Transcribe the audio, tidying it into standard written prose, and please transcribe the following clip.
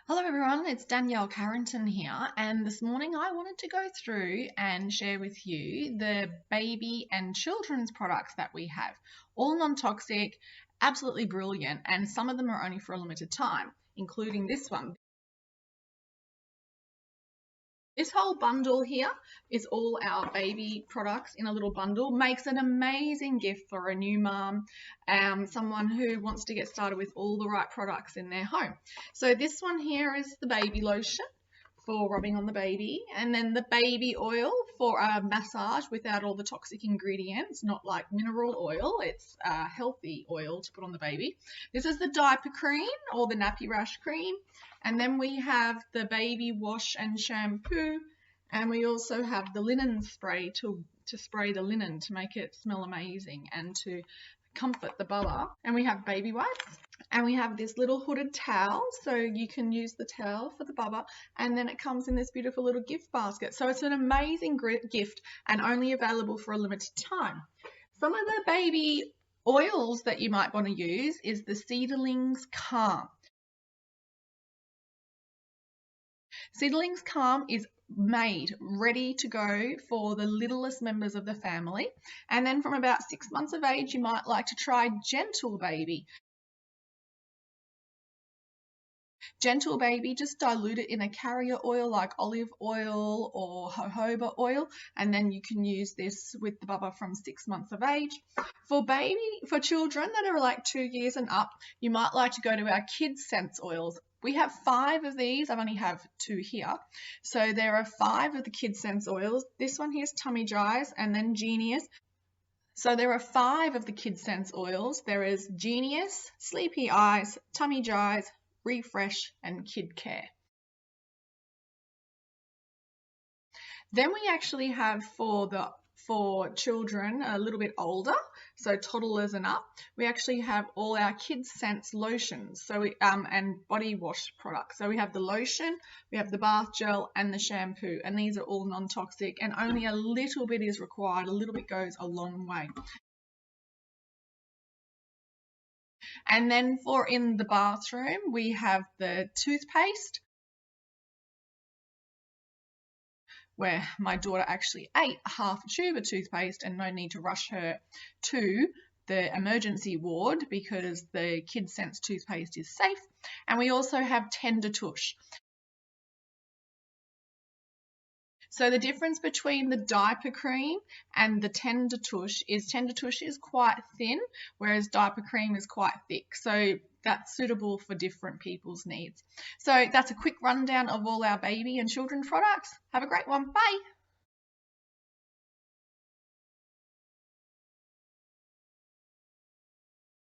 Hello everyone, it's Danielle Carrington here, and this morning I wanted to go through and share with you the baby and children's products that we have. All non-toxic, absolutely brilliant, and some of them are only for a limited time, including this one. This whole bundle here is all our baby products in a little bundle. Makes an amazing gift for a new mum, someone who wants to get started with all the right products in their home. So this one here is the baby lotion for rubbing on the baby, and then the baby oil for a massage without all the toxic ingredients, not like mineral oil. It's a healthy oil to put on the baby. This is the diaper cream or the nappy rash cream, and then we have the baby wash and shampoo, and we also have the linen spray to spray the linen to make it smell amazing and to comfort the bubba. And we have baby wipes, and we have this little hooded towel, so you can use the towel for the bubba, and then it comes in this beautiful little gift basket. So it's an amazing gift and only available for a limited time. Some of the baby oils that you might want to use is the Seedlings Calm. Seedlings Calm is made ready to go for the littlest members of the family, and then from about 6 months of age you might like to try Gentle Baby. Gentle Baby, just dilute it in a carrier oil like olive oil or jojoba oil, and then you can use this with the bubba from 6 months of age. For children that are like 2 years and up, you might like to go to our KidScents oils. We have 5 of these. I only have 2 here. So there are 5 of the KidScents oils. This one here is Tummy Dries, and then Genius. So there are 5 of the KidScents oils. There is Genius, Sleepy Eyes, Tummy Dries, Refresh, and Kid Care. Then we actually have for children a little bit older, so toddlers and up, we actually have all our KidScents lotions, so and body wash products. So we have the lotion, we have the bath gel, and the shampoo, and these are all non-toxic, and only a little bit is required. A little bit goes a long way. And then for in the bathroom, we have the toothpaste, where my daughter actually ate half a tube of toothpaste and no need to rush her to the emergency ward because the KidScents toothpaste is safe. And we also have Tender Tush. So the difference between the diaper cream and the Tender Tush is quite thin, whereas diaper cream is quite thick. So that's suitable for different people's needs. So that's a quick rundown of all our baby and children products. Have a great one. Bye.